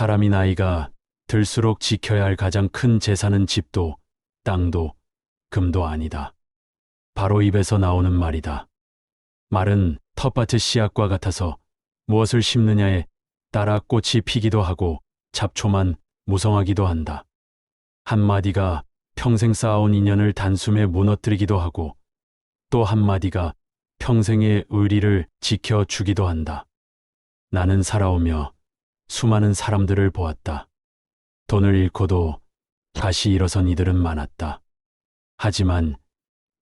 사람이 나이가 들수록 지켜야 할 가장 큰 재산은 집도, 땅도, 금도 아니다. 바로 입에서 나오는 말이다. 말은 텃밭의 씨앗과 같아서 무엇을 심느냐에 따라 꽃이 피기도 하고 잡초만 무성하기도 한다. 한마디가 평생 쌓아온 인연을 단숨에 무너뜨리기도 하고 또 한마디가 평생의 의리를 지켜주기도 한다. 나는 살아오며 수많은 사람들을 보았다. 돈을 잃고도 다시 일어선 이들은 많았다. 하지만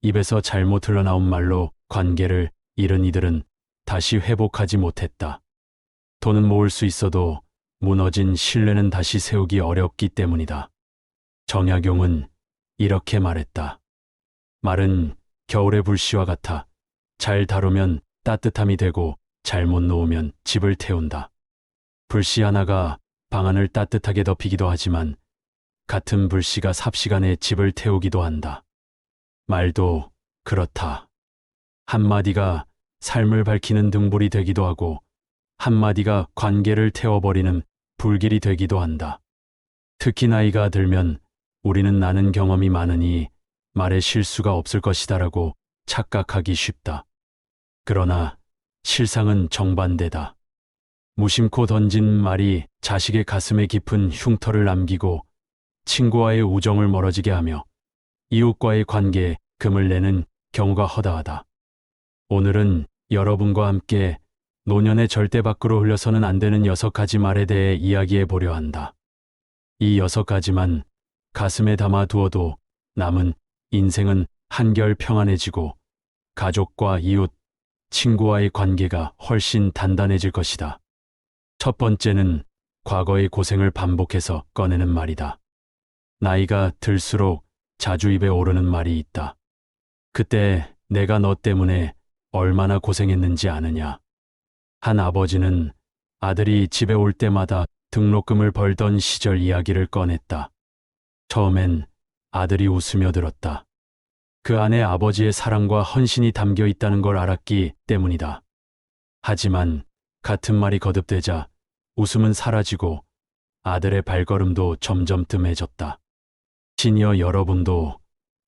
입에서 잘못 흘러나온 말로 관계를 잃은 이들은 다시 회복하지 못했다. 돈은 모을 수 있어도 무너진 신뢰는 다시 세우기 어렵기 때문이다. 정약용은 이렇게 말했다. 말은 겨울의 불씨와 같아 잘 다루면 따뜻함이 되고 잘못 놓으면 집을 태운다. 불씨 하나가 방 안을 따뜻하게 덮이기도 하지만 같은 불씨가 삽시간에 집을 태우기도 한다. 말도 그렇다. 한마디가 삶을 밝히는 등불이 되기도 하고 한마디가 관계를 태워버리는 불길이 되기도 한다. 특히 나이가 들면 우리는 나는 경험이 많으니 말에 실수가 없을 것이다라고 착각하기 쉽다. 그러나 실상은 정반대다. 무심코 던진 말이 자식의 가슴에 깊은 흉터를 남기고 친구와의 우정을 멀어지게 하며 이웃과의 관계에 금을 내는 경우가 허다하다. 오늘은 여러분과 함께 노년에 절대 밖으로 흘려서는 안 되는 6가지 말에 대해 이야기해 보려 한다. 이 6가지만 가슴에 담아 두어도 남은 인생은 한결 평안해지고 가족과 이웃, 친구와의 관계가 훨씬 단단해질 것이다. 첫 번째는 과거의 고생을 반복해서 꺼내는 말이다. 나이가 들수록 자주 입에 오르는 말이 있다. 그때 내가 너 때문에 얼마나 고생했는지 아느냐. 한 아버지는 아들이 집에 올 때마다 등록금을 벌던 시절 이야기를 꺼냈다. 처음엔 아들이 웃으며 들었다. 그 안에 아버지의 사랑과 헌신이 담겨 있다는 걸 알았기 때문이다. 하지만 같은 말이 거듭되자 웃음은 사라지고 아들의 발걸음도 점점 뜸해졌다. 시니어 여러분도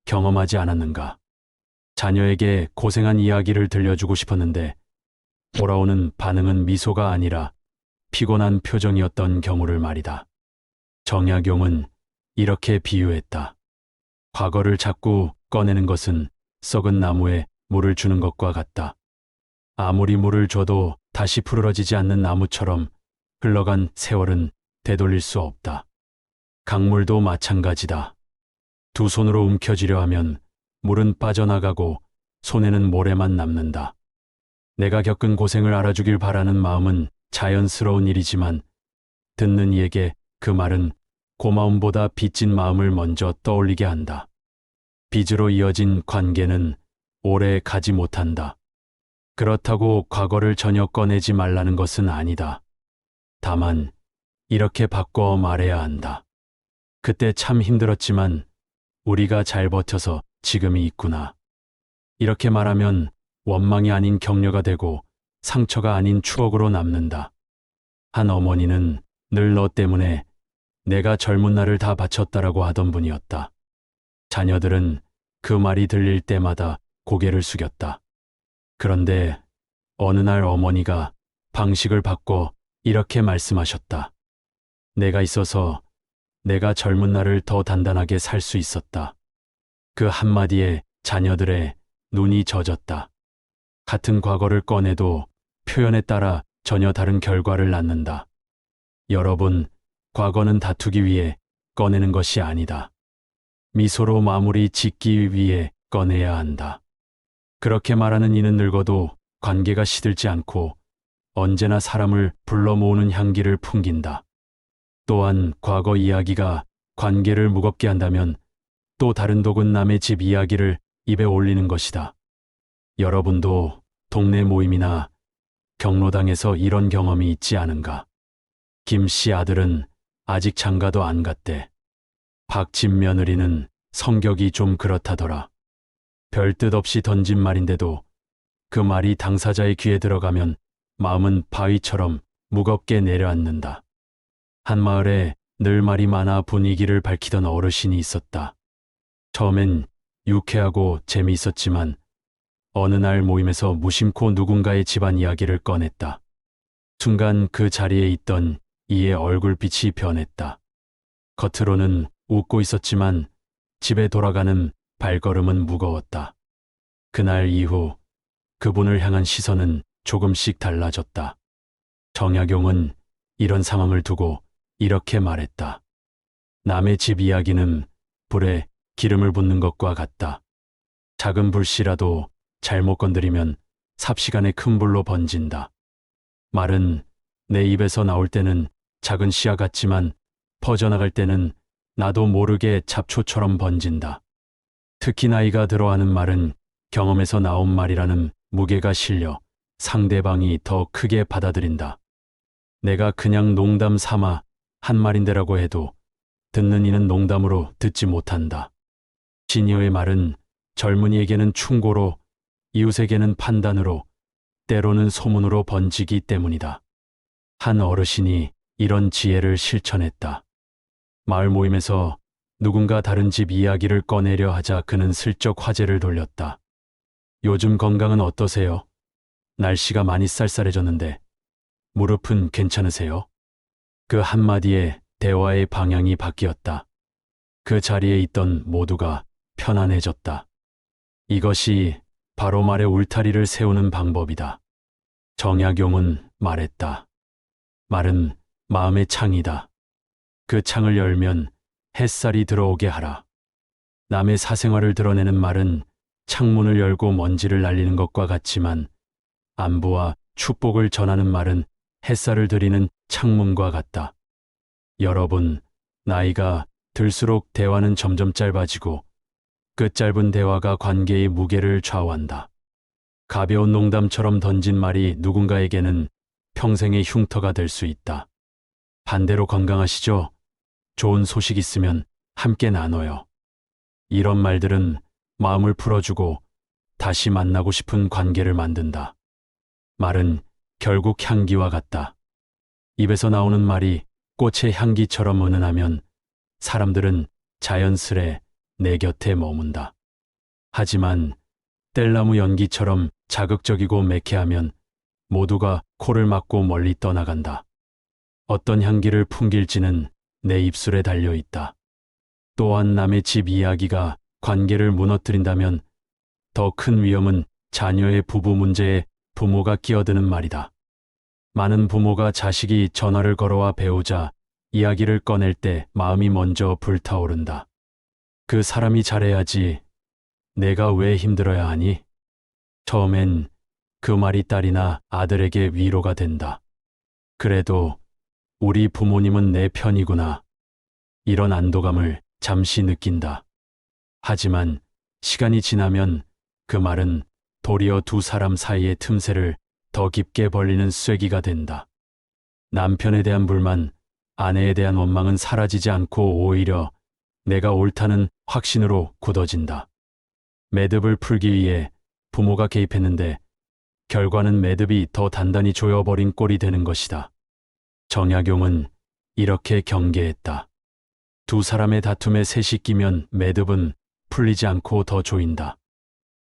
경험하지 않았는가? 자녀에게 고생한 이야기를 들려주고 싶었는데 돌아오는 반응은 미소가 아니라 피곤한 표정이었던 경우를 말이다. 정약용은 이렇게 비유했다. 과거를 자꾸 꺼내는 것은 썩은 나무에 물을 주는 것과 같다. 아무리 물을 줘도 다시 푸르러지지 않는 나무처럼 흘러간 세월은 되돌릴 수 없다. 강물도 마찬가지다. 두 손으로 움켜쥐려 하면 물은 빠져나가고 손에는 모래만 남는다. 내가 겪은 고생을 알아주길 바라는 마음은 자연스러운 일이지만 듣는 이에게 그 말은 고마움보다 빚진 마음을 먼저 떠올리게 한다. 빚으로 이어진 관계는 오래 가지 못한다. 그렇다고 과거를 전혀 꺼내지 말라는 것은 아니다. 다만 이렇게 바꿔 말해야 한다. 그때 참 힘들었지만 우리가 잘 버텨서 지금이 있구나. 이렇게 말하면 원망이 아닌 격려가 되고 상처가 아닌 추억으로 남는다. 한 어머니는 늘 너 때문에 내가 젊은 날을 다 바쳤다라고 하던 분이었다. 자녀들은 그 말이 들릴 때마다 고개를 숙였다. 그런데 어느 날 어머니가 방식을 바꿔 이렇게 말씀하셨다. 내가 있어서 내가 젊은 날을 더 단단하게 살 수 있었다. 그 한마디에 자녀들의 눈이 젖었다. 같은 과거를 꺼내도 표현에 따라 전혀 다른 결과를 낳는다. 여러분, 과거는 다투기 위해 꺼내는 것이 아니다. 미소로 마무리 짓기 위해 꺼내야 한다. 그렇게 말하는 이는 늙어도 관계가 시들지 않고 언제나 사람을 불러 모으는 향기를 풍긴다. 또한 과거 이야기가 관계를 무겁게 한다면 또 다른 독은 남의 집 이야기를 입에 올리는 것이다. 여러분도 동네 모임이나 경로당에서 이런 경험이 있지 않은가? 김 씨 아들은 아직 장가도 안 갔대. 박집 며느리는 성격이 좀 그렇다더라. 별 뜻 없이 던진 말인데도 그 말이 당사자의 귀에 들어가면 마음은 바위처럼 무겁게 내려앉는다. 한 마을에 늘 말이 많아 분위기를 밝히던 어르신이 있었다. 처음엔 유쾌하고 재미있었지만 어느 날 모임에서 무심코 누군가의 집안 이야기를 꺼냈다. 순간 그 자리에 있던 이의 얼굴빛이 변했다. 겉으로는 웃고 있었지만 집에 돌아가는 발걸음은 무거웠다. 그날 이후 그분을 향한 시선은 조금씩 달라졌다. 정약용은 이런 상황을 두고 이렇게 말했다. 남의 집 이야기는 불에 기름을 붓는 것과 같다. 작은 불씨라도 잘못 건드리면 삽시간에 큰 불로 번진다. 말은 내 입에서 나올 때는 작은 씨앗 같지만 퍼져나갈 때는 나도 모르게 잡초처럼 번진다. 특히 나이가 들어하는 말은 경험에서 나온 말이라는 무게가 실려 상대방이 더 크게 받아들인다. 내가 그냥 농담 삼아 한 말인데라고 해도 듣는 이는 농담으로 듣지 못한다. 시니어의 말은 젊은이에게는 충고로, 이웃에게는 판단으로, 때로는 소문으로 번지기 때문이다. 한 어르신이 이런 지혜를 실천했다. 마을 모임에서 누군가 다른 집 이야기를 꺼내려 하자 그는 슬쩍 화제를 돌렸다. 요즘 건강은 어떠세요? 날씨가 많이 쌀쌀해졌는데 무릎은 괜찮으세요? 그 한마디에 대화의 방향이 바뀌었다. 그 자리에 있던 모두가 편안해졌다. 이것이 바로 말의 울타리를 세우는 방법이다. 정약용은 말했다. 말은 마음의 창이다. 그 창을 열면 햇살이 들어오게 하라. 남의 사생활을 드러내는 말은 창문을 열고 먼지를 날리는 것과 같지만 안부와 축복을 전하는 말은 햇살을 들이는 창문과 같다. 여러분, 나이가 들수록 대화는 점점 짧아지고 그 짧은 대화가 관계의 무게를 좌우한다. 가벼운 농담처럼 던진 말이 누군가에게는 평생의 흉터가 될 수 있다. 반대로 건강하시죠? 좋은 소식 있으면 함께 나눠요. 이런 말들은 마음을 풀어주고 다시 만나고 싶은 관계를 만든다. 말은 결국 향기와 같다. 입에서 나오는 말이 꽃의 향기처럼 은은하면 사람들은 자연스레 내 곁에 머문다. 하지만 뗄나무 연기처럼 자극적이고 매캐하면 모두가 코를 막고 멀리 떠나간다. 어떤 향기를 풍길지는 내 입술에 달려 있다. 또한 남의 집 이야기가 관계를 무너뜨린다면 더 큰 위험은 자녀의 부부 문제에 부모가 끼어드는 말이다. 많은 부모가 자식이 전화를 걸어와 배우자 이야기를 꺼낼 때 마음이 먼저 불타오른다. 그 사람이 잘해야지. 내가 왜 힘들어야 하니? 처음엔 그 말이 딸이나 아들에게 위로가 된다. 그래도 우리 부모님은 내 편이구나. 이런 안도감을 잠시 느낀다. 하지만 시간이 지나면 그 말은 도리어 두 사람 사이의 틈새를 더 깊게 벌리는 쐐기가 된다. 남편에 대한 불만, 아내에 대한 원망은 사라지지 않고 오히려 내가 옳다는 확신으로 굳어진다. 매듭을 풀기 위해 부모가 개입했는데 결과는 매듭이 더 단단히 조여버린 꼴이 되는 것이다. 정약용은 이렇게 경계했다. 두 사람의 다툼에 셋이 끼면 매듭은 풀리지 않고 더 조인다.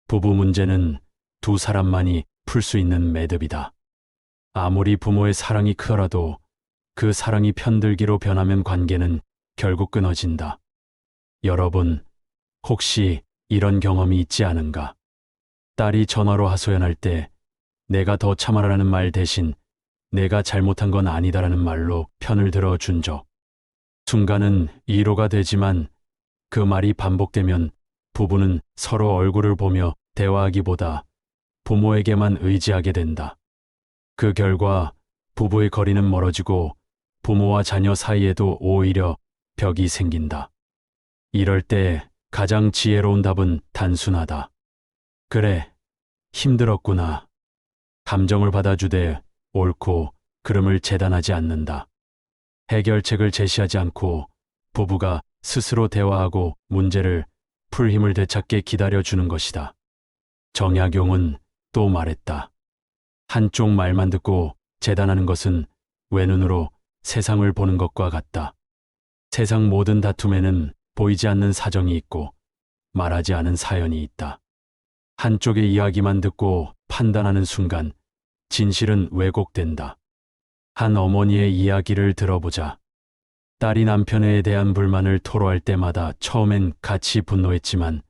부부 문제는 두 사람만이 풀 수 있는 매듭이다. 아무리 부모의 사랑이 크더라도 그 사랑이 편들기로 변하면 관계는 결국 끊어진다. 여러분, 혹시 이런 경험이 있지 않은가? 딸이 전화로 하소연할 때 내가 더 참아라는 말 대신 내가 잘못한 건 아니다라는 말로 편을 들어준 적. 순간은 위로가 되지만 그 말이 반복되면 부부는 서로 얼굴을 보며 대화하기보다 부모에게만 의지하게 된다. 그 결과 부부의 거리는 멀어지고 부모와 자녀 사이에도 오히려 벽이 생긴다. 이럴 때 가장 지혜로운 답은 단순하다. 그래, 힘들었구나. 감정을 받아주되 옳고 그름을 재단하지 않는다. 해결책을 제시하지 않고 부부가 스스로 대화하고 문제를 풀 힘을 되찾게 기다려주는 것이다. 정약용은 또 말했다. 한쪽 말만 듣고 재단하는 것은 외눈으로 세상을 보는 것과 같다. 세상 모든 다툼에는 보이지 않는 사정이 있고 말하지 않은 사연이 있다. 한쪽의 이야기만 듣고 판단하는 순간 진실은 왜곡된다. 한 어머니의 이야기를 들어보자. 딸이 남편에 대한 불만을 토로할 때마다 처음엔 같이 분노했지만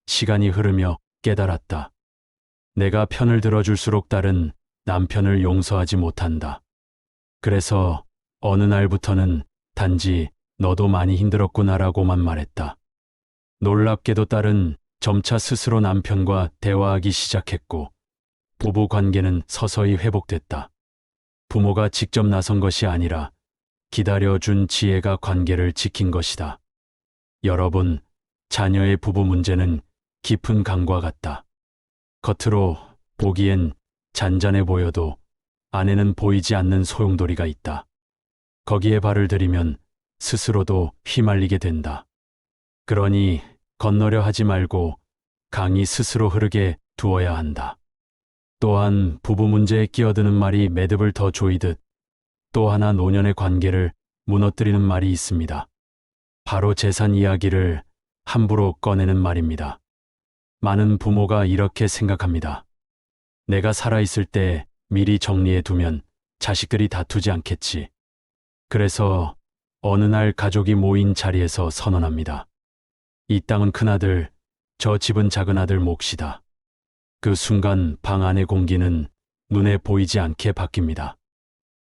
시간이 흐르며 깨달았다. 내가 편을 들어줄수록 딸은 남편을 용서하지 못한다. 그래서 어느 날부터는 단지 너도 많이 힘들었구나라고만 말했다. 놀랍게도 딸은 점차 스스로 남편과 대화하기 시작했고 부부 관계는 서서히 회복됐다. 부모가 직접 나선 것이 아니라 기다려준 지혜가 관계를 지킨 것이다. 여러분, 자녀의 부부 문제는 깊은 강과 같다. 겉으로 보기엔 잔잔해 보여도 안에는 보이지 않는 소용돌이가 있다. 거기에 발을 들이면 스스로도 휘말리게 된다. 그러니 건너려 하지 말고 강이 스스로 흐르게 두어야 한다. 또한 부부 문제에 끼어드는 말이 매듭을 더 조이듯 또 하나 노년의 관계를 무너뜨리는 말이 있습니다. 바로 재산 이야기를 함부로 꺼내는 말입니다. 많은 부모가 이렇게 생각합니다. 내가 살아있을 때 미리 정리해 두면 자식들이 다투지 않겠지. 그래서 어느 날 가족이 모인 자리에서 선언합니다. 이 땅은 큰아들, 저 집은 작은아들 몫이다. 그 순간 방 안의 공기는 눈에 보이지 않게 바뀝니다.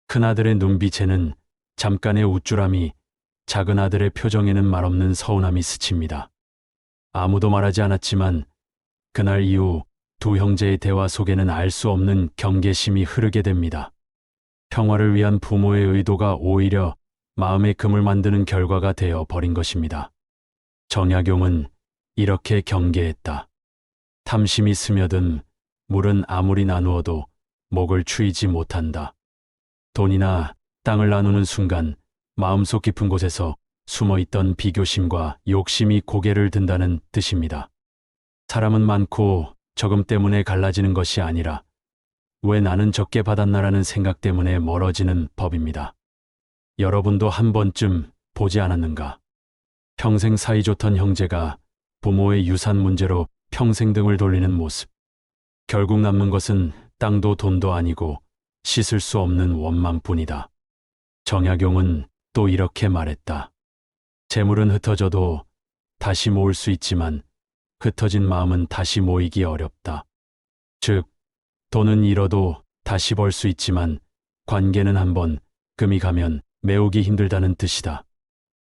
큰아들의 눈빛에는 잠깐의 우쭐함이, 작은아들의 표정에는 말없는 서운함이 스칩니다. 아무도 말하지 않았지만 그날 이후 두 형제의 대화 속에는 알 수 없는 경계심이 흐르게 됩니다. 평화를 위한 부모의 의도가 오히려 마음의 금을 만드는 결과가 되어 버린 것입니다. 정약용은 이렇게 경계했다. 탐심이 스며든 물은 아무리 나누어도 목을 추이지 못한다. 돈이나 땅을 나누는 순간 마음속 깊은 곳에서 숨어있던 비교심과 욕심이 고개를 든다는 뜻입니다. 사람은 많고 적음 때문에 갈라지는 것이 아니라 왜 나는 적게 받았나라는 생각 때문에 멀어지는 법입니다. 여러분도 한 번쯤 보지 않았는가? 평생 사이좋던 형제가 부모의 유산 문제로 평생 등을 돌리는 모습. 결국 남는 것은 땅도 돈도 아니고 씻을 수 없는 원망뿐이다. 정약용은 또 이렇게 말했다. 재물은 흩어져도 다시 모을 수 있지만 흩어진 마음은 다시 모이기 어렵다. 즉, 돈은 잃어도 다시 벌 수 있지만 관계는 한번 금이 가면 메우기 힘들다는 뜻이다.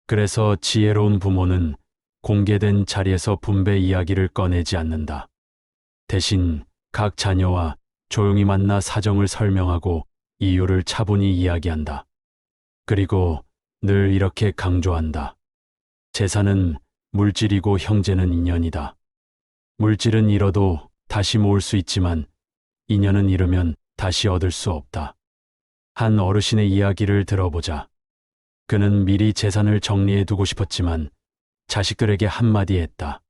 그래서 지혜로운 부모는 공개된 자리에서 분배 이야기를 꺼내지 않는다. 대신 각 자녀와 조용히 만나 사정을 설명하고 이유를 차분히 이야기한다. 그리고 늘 이렇게 강조한다. 재산은 물질이고 형제는 인연이다. 물질은 잃어도 다시 모을 수 있지만 인연은 잃으면 다시 얻을 수 없다. 한 어르신의 이야기를 들어보자. 그는 미리 재산을 정리해 두고 싶었지만 자식들에게 한마디 했다.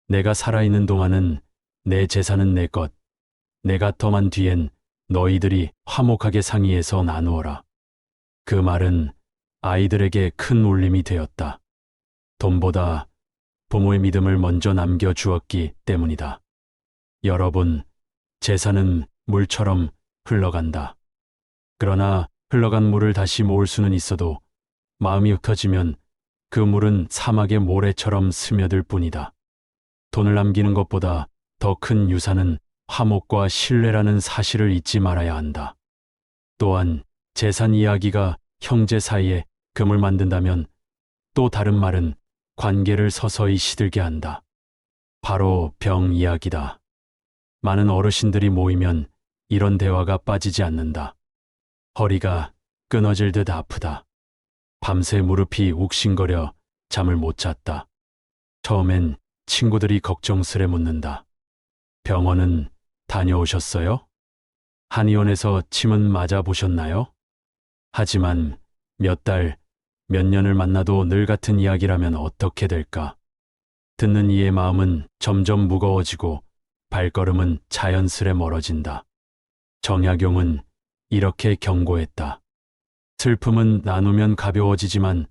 내가 살아있는 동안은 내 재산은 내 것, 내가 떠만 뒤엔 너희들이 화목하게 상의해서 나누어라. 그 말은 아이들에게 큰 울림이 되었다. 돈보다 부모의 믿음을 먼저 남겨주었기 때문이다. 여러분, 재산은 물처럼 흘러간다. 그러나 흘러간 물을 다시 모을 수는 있어도 마음이 흩어지면 그 물은 사막의 모래처럼 스며들 뿐이다. 돈을 남기는 것보다 더 큰 유산은 화목과 신뢰라는 사실을 잊지 말아야 한다. 또한 재산 이야기가 형제 사이에 금을 만든다면 또 다른 말은 관계를 서서히 시들게 한다. 바로 병 이야기다. 많은 어르신들이 모이면 이런 대화가 빠지지 않는다. 허리가 끊어질 듯 아프다. 밤새 무릎이 욱신거려 잠을 못 잤다. 처음엔 친구들이 걱정스레 묻는다. 병원은 다녀오셨어요? 한의원에서 침은 맞아보셨나요? 하지만 몇 달, 몇 년을 만나도 늘 같은 이야기라면 어떻게 될까? 듣는 이의 마음은 점점 무거워지고 발걸음은 자연스레 멀어진다. 정약용은 이렇게 경고했다. 슬픔은 나누면 가벼워지지만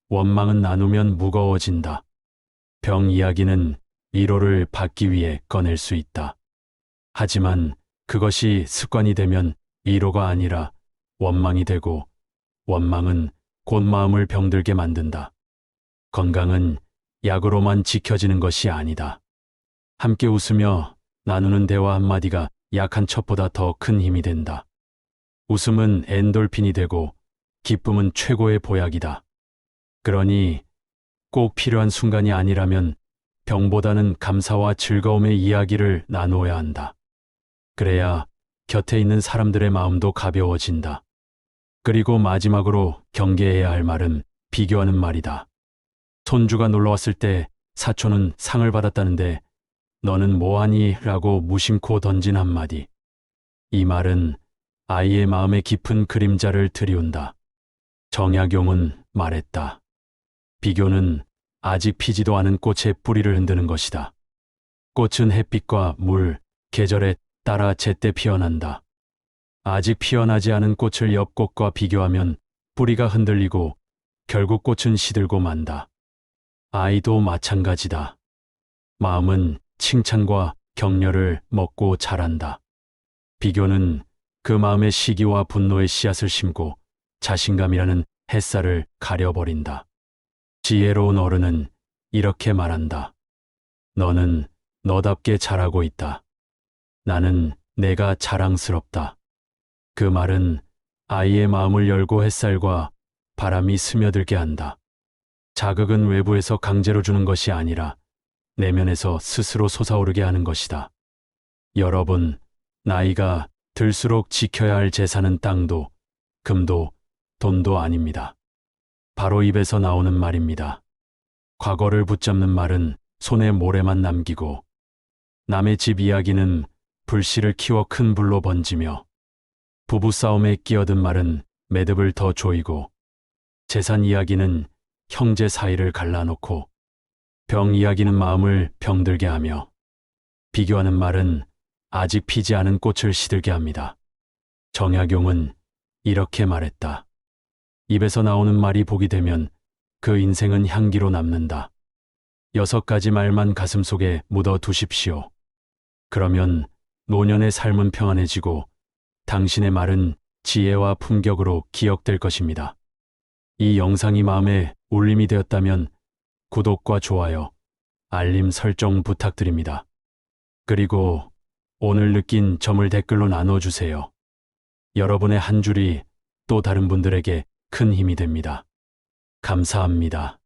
원망은 나누면 무거워진다. 병 이야기는 위로를 받기 위해 꺼낼 수 있다. 하지만 그것이 습관이 되면 위로가 아니라 원망이 되고 원망은 곧 마음을 병들게 만든다. 건강은 약으로만 지켜지는 것이 아니다. 함께 웃으며 나누는 대화 한마디가 약한 첩보다 더 큰 힘이 된다. 웃음은 엔돌핀이 되고 기쁨은 최고의 보약이다. 그러니 꼭 필요한 순간이 아니라면 병보다는 감사와 즐거움의 이야기를 나누어야 한다. 그래야 곁에 있는 사람들의 마음도 가벼워진다. 그리고 마지막으로 경계해야 할 말은 비교하는 말이다. 손주가 놀러왔을 때 사촌은 상을 받았다는데 너는 뭐하니? 라고 무심코 던진 한마디. 이 말은 아이의 마음에 깊은 그림자를 들이운다. 정약용은 말했다. 비교는 아직 피지도 않은 꽃의 뿌리를 흔드는 것이다. 꽃은 햇빛과 물, 계절에 따라 제때 피어난다. 아직 피어나지 않은 꽃을 옆 꽃과 비교하면 뿌리가 흔들리고 결국 꽃은 시들고 만다. 아이도 마찬가지다. 마음은 칭찬과 격려를 먹고 자란다. 비교는 그 마음의 시기와 분노의 씨앗을 심고 자신감이라는 햇살을 가려버린다. 지혜로운 어른은 이렇게 말한다. 너는 너답게 잘하고 있다. 나는 내가 자랑스럽다. 그 말은 아이의 마음을 열고 햇살과 바람이 스며들게 한다. 자극은 외부에서 강제로 주는 것이 아니라 내면에서 스스로 솟아오르게 하는 것이다. 여러분, 나이가 들수록 지켜야 할 재산은 땅도, 금도, 돈도 아닙니다. 바로 입에서 나오는 말입니다. 과거를 붙잡는 말은 손에 모래만 남기고, 남의 집 이야기는 불씨를 키워 큰 불로 번지며, 부부싸움에 끼어든 말은 매듭을 더 조이고, 재산 이야기는 형제 사이를 갈라놓고, 병 이야기는 마음을 병들게 하며, 비교하는 말은 아직 피지 않은 꽃을 시들게 합니다. 정약용은 이렇게 말했다. 입에서 나오는 말이 복이 되면 그 인생은 향기로 남는다. 6가지 말만 가슴속에 묻어 두십시오. 그러면 노년의 삶은 평안해지고 당신의 말은 지혜와 품격으로 기억될 것입니다. 이 영상이 마음에 울림이 되었다면 구독과 좋아요, 알림 설정 부탁드립니다. 그리고 오늘 느낀 점을 댓글로 나눠주세요. 여러분의 한 줄이 또 다른 분들에게 큰 힘이 됩니다. 감사합니다.